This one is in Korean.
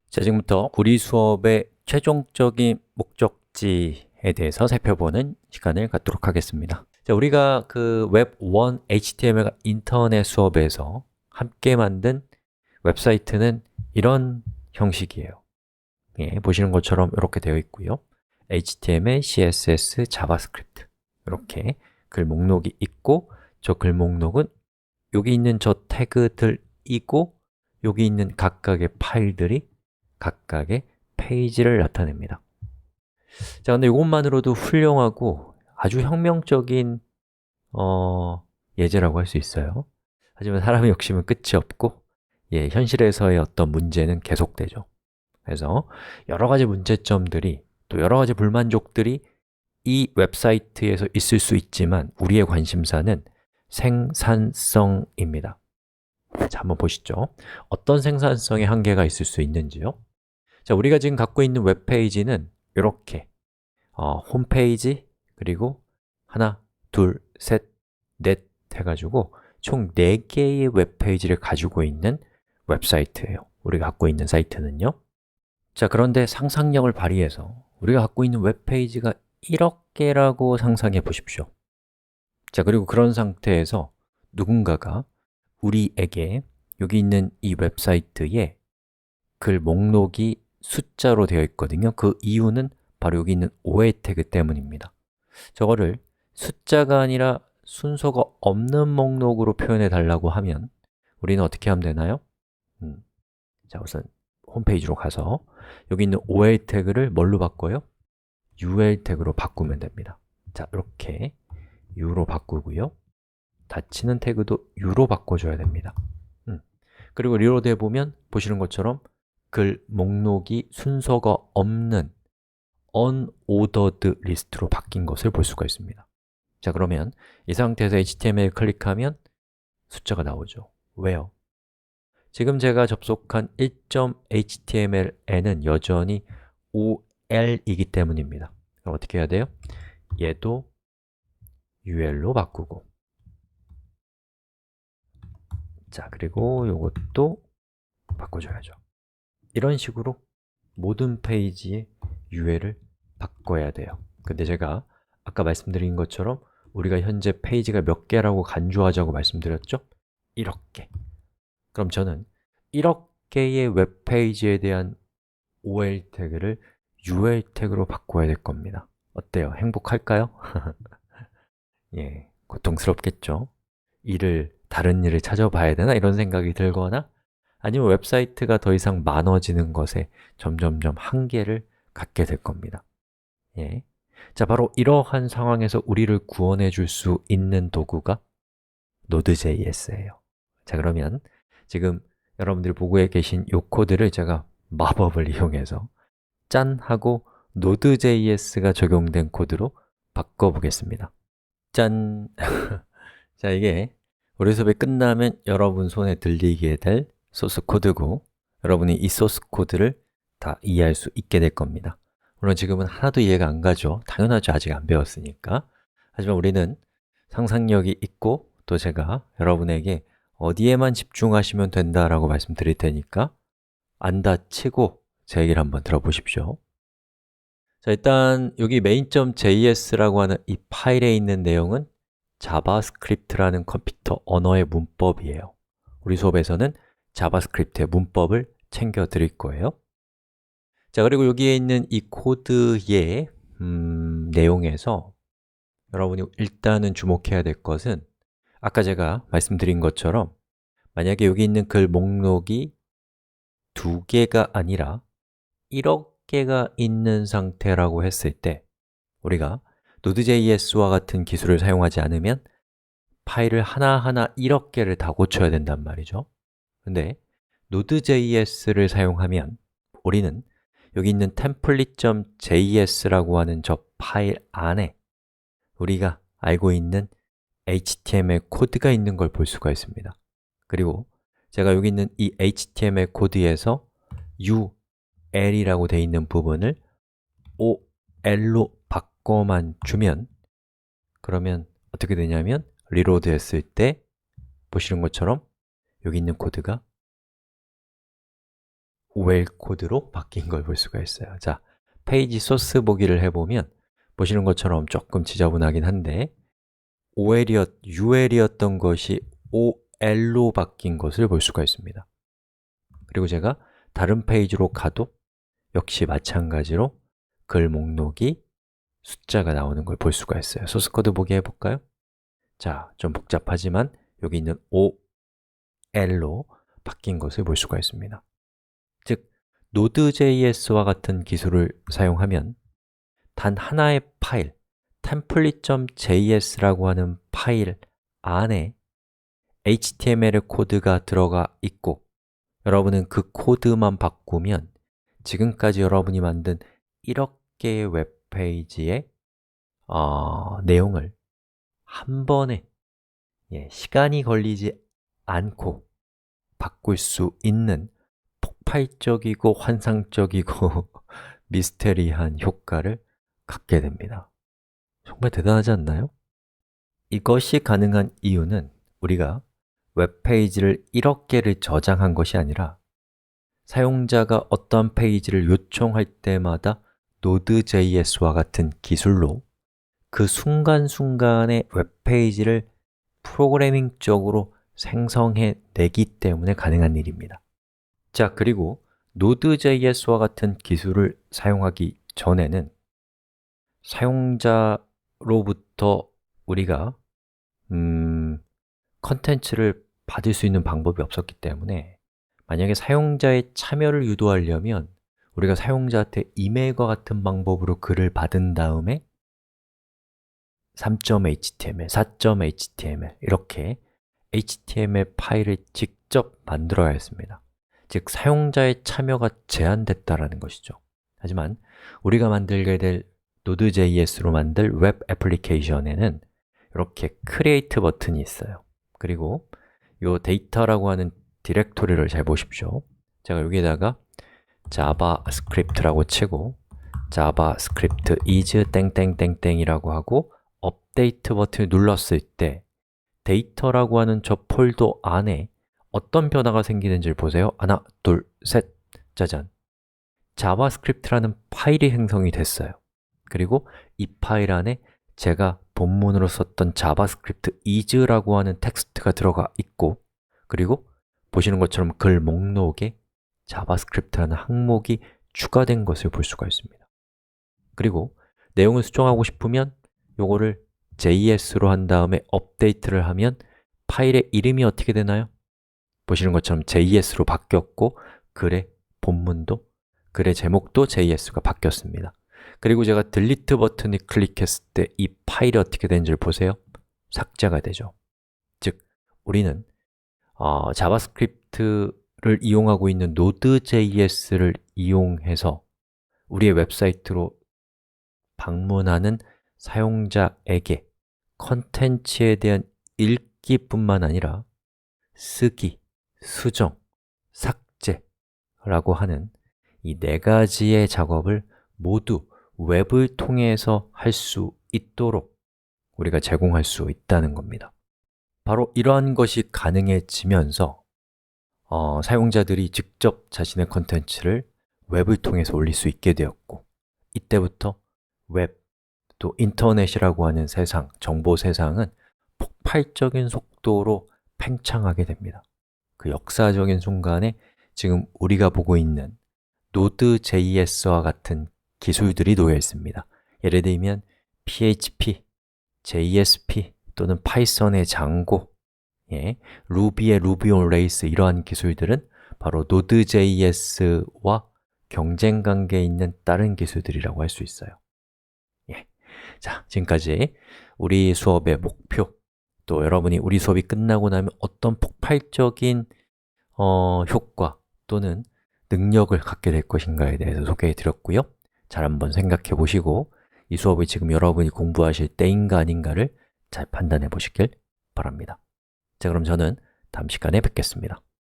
자, 지금부터 우리 수업의 최종적인 목적지에 대해서 살펴보는 시간을 갖도록 하겠습니다. 자, 우리가 그 웹1 HTML 인터넷 수업에서 함께 만든 웹사이트는 이런 형식이에요. 예, 보시는 것처럼 이렇게 되어 있고요. HTML, CSS, 자바스크립트 이렇게 글 목록이 있고, 저 글 목록은 여기 있는 저 태그들이고, 여기 있는 각각의 파일들이 각각의 페이지를 나타냅니다. 자, 근데 이것만으로도 훌륭하고 아주 혁명적인 예제라고 할 수 있어요. 하지만 사람의 욕심은 끝이 없고, 현실에서의 어떤 문제는 계속되죠. 그래서 여러 가지 문제점들이, 또 여러 가지 불만족들이 이 웹사이트에서 있을 수 있지만, 우리의 관심사는 생산성입니다. 자, 한번 보시죠. 어떤 생산성의 한계가 있을 수 있는지요? 자, 우리가 지금 갖고 있는 웹페이지는 이렇게 홈페이지, 그리고 하나, 둘, 셋, 넷 해가지고 총 4개의 웹페이지를 가지고 있는 웹사이트예요. 우리가 갖고 있는 사이트는요. 자, 그런데 상상력을 발휘해서 우리가 갖고 있는 웹페이지가 1억 개라고 상상해 보십시오. 자, 그리고 그런 상태에서 누군가가 우리에게 여기 있는 이 웹사이트에 글 목록이 숫자로 되어 있거든요. 그 이유는 바로 여기 있는 OL 태그 때문입니다. 저거를 숫자가 아니라 순서가 없는 목록으로 표현해 달라고 하면 우리는 어떻게 하면 되나요? 자, 우선 홈페이지로 가서 여기 있는 OL 태그를 뭘로 바꿔요? UL 태그로 바꾸면 됩니다. 자, 이렇게 U로 바꾸고요. 닫히는 태그도 U로 바꿔줘야 됩니다. 그리고 리로드 해보면 보시는 것처럼 글 목록이 순서가 없는 unordered 리스트로 바뀐 것을 볼 수가 있습니다. 자, 그러면 이 상태에서 HTML 클릭하면 숫자가 나오죠. 왜요? 지금 제가 접속한 1.html에는 여전히 OL이기 때문입니다. 그럼 어떻게 해야 돼요? 얘도 UL로 바꾸고, 자, 그리고 이것도 바꿔줘야죠. 이런 식으로 모든 페이지의 UL을 바꿔야 돼요. 근데 제가 아까 말씀드린 것처럼 우리가 현재 페이지가 몇 개라고 간주하자고 말씀드렸죠? 1억 개. 그럼 저는 1억 개의 웹페이지에 대한 OL 태그를 UL 태그로 바꿔야 될 겁니다. 어때요? 행복할까요? 고통스럽겠죠? 다른 일을 찾아봐야 되나? 이런 생각이 들거나, 아니면 웹사이트가 더 이상 많아지는 것에 점점점 한계를 갖게 될 겁니다. 자, 바로 이러한 상황에서 우리를 구원해 줄 수 있는 도구가 Node.js예요. 자, 그러면 지금 여러분들이 보고 계신 이 코드를 제가 마법을 이용해서 짠! 하고 Node.js가 적용된 코드로 바꿔보겠습니다. 짠! 자, 이게 우리 수업이 끝나면 여러분 손에 들리게 될 소스 코드고, 여러분이 이 소스 코드를 다 이해할 수 있게 될 겁니다. 물론 지금은 하나도 이해가 안 가죠. 당연하죠. 아직 안 배웠으니까. 하지만 우리는 상상력이 있고, 또 제가 여러분에게 어디에만 집중하시면 된다라고 말씀드릴 테니까 안 다치고 제 얘기를 한번 들어보십시오. 자, 일단 여기 main.js라고 하는 이 파일에 있는 내용은 자바스크립트라는 컴퓨터 언어의 문법이에요. 우리 수업에서는 자바스크립트의 문법을 챙겨 드릴 거예요. 자, 그리고 여기에 있는 이 코드의 내용에서 여러분이 일단은 주목해야 될 것은, 아까 제가 말씀드린 것처럼 만약에 여기 있는 글 목록이 2개가 아니라 1억 개가 있는 상태라고 했을 때, 우리가 Node.js와 같은 기술을 사용하지 않으면 파일을 하나하나 1억 개를 다 고쳐야 된단 말이죠. 근데 Node.js를 사용하면 우리는 여기 있는 template.js라고 하는 저 파일 안에 우리가 알고 있는 HTML 코드가 있는 걸 볼 수가 있습니다. 그리고 제가 여기 있는 이 HTML 코드에서 UL이라고 되어 있는 부분을 OL로 바꿔만 주면, 그러면 어떻게 되냐면 리로드 했을 때 보시는 것처럼 여기 있는 코드가 OL 코드로 바뀐 걸 볼 수가 있어요. 자, 페이지 소스 보기를 해보면 보시는 것처럼 조금 지저분하긴 한데 UL이었던 것이 OL로 바뀐 것을 볼 수가 있습니다. 그리고 제가 다른 페이지로 가도 역시 마찬가지로 글 목록이 숫자가 나오는 걸 볼 수가 있어요. 소스 코드 보기 해볼까요? 자, 좀 복잡하지만 여기 있는 OL로 바뀐 것을 볼 수가 있습니다. 즉, Node.js와 같은 기술을 사용하면 단 하나의 파일, template.js라고 하는 파일 안에 HTML의 코드가 들어가 있고 여러분은 그 코드만 바꾸면 지금까지 여러분이 만든 1억 개의 웹페이지의 내용을 한 번에 시간이 걸리지 않고 바꿀 수 있는 폭발적이고 환상적이고 미스테리한 효과를 갖게 됩니다. 정말 대단하지 않나요? 이것이 가능한 이유는 우리가 웹페이지를 1억 개를 저장한 것이 아니라 사용자가 어떠한 페이지를 요청할 때마다 Node.js와 같은 기술로 그 순간순간의 웹페이지를 프로그래밍적으로 생성해내기 때문에 가능한 일입니다. 자, 그리고 Node.js와 같은 기술을 사용하기 전에는 사용자로부터 우리가 컨텐츠를 받을 수 있는 방법이 없었기 때문에 만약에 사용자의 참여를 유도하려면 우리가 사용자한테 이메일과 같은 방법으로 글을 받은 다음에 3.html, 4.html 이렇게 HTML 파일을 직접 만들어야 했습니다. 즉, 사용자의 참여가 제한됐다라는 것이죠. 하지만 우리가 만들게 될 Node.js로 만들 웹 애플리케이션에는 이렇게 Create 버튼이 있어요. 그리고 이 데이터라고 하는 디렉토리를 잘 보십시오. 제가 여기에다가 자바스크립트라고 치고 자바스크립트 is 땡땡땡땡이라고 하고 업데이트 버튼을 눌렀을 때 데이터라고 하는 저 폴더 안에 어떤 변화가 생기는지를 보세요. 하나, 둘, 셋, 짜잔! 자바스크립트라는 파일이 생성이 됐어요. 그리고 이 파일 안에 제가 본문으로 썼던 자바스크립트 is라고 하는 텍스트가 들어가 있고 그리고 보시는 것처럼 글 목록에 자바스크립트라는 항목이 추가된 것을 볼 수가 있습니다. 그리고 내용을 수정하고 싶으면 요거를 JS로 한 다음에 업데이트를 하면 파일의 이름이 어떻게 되나요? 보시는 것처럼 JS로 바뀌었고 글의 본문도, 글의 제목도 JS가 바뀌었습니다. 그리고 제가 딜리트 버튼을 클릭했을 때 이 파일이 어떻게 되는지를 보세요. 삭제가 되죠. 즉, 우리는 자바스크립트를 이용하고 있는 Node.js를 이용해서 우리의 웹사이트로 방문하는 사용자에게 컨텐츠에 대한 읽기뿐만 아니라 쓰기, 수정, 삭제라고 하는 이 네 가지의 작업을 모두 웹을 통해서 할 수 있도록 우리가 제공할 수 있다는 겁니다. 바로 이러한 것이 가능해지면서 사용자들이 직접 자신의 컨텐츠를 웹을 통해서 올릴 수 있게 되었고 이때부터 웹, 또 인터넷이라고 하는 세상, 정보 세상은 폭발적인 속도로 팽창하게 됩니다. 그 역사적인 순간에 지금 우리가 보고 있는 Node.js와 같은 기술들이 놓여 있습니다. 예를 들면 PHP, JSP 또는 파이썬의 장고, 루비의 Ruby on Rails 이러한 기술들은 바로 Node.js와 경쟁 관계에 있는 다른 기술들이라고 할 수 있어요. 자, 지금까지 우리 수업의 목표, 또 여러분이 우리 수업이 끝나고 나면 어떤 폭발적인 효과 또는 능력을 갖게 될 것인가에 대해서 소개해 드렸고요. 잘 한번 생각해 보시고 이 수업이 지금 여러분이 공부하실 때인가 아닌가를 잘 판단해 보시길 바랍니다. 자, 그럼 저는 다음 시간에 뵙겠습니다.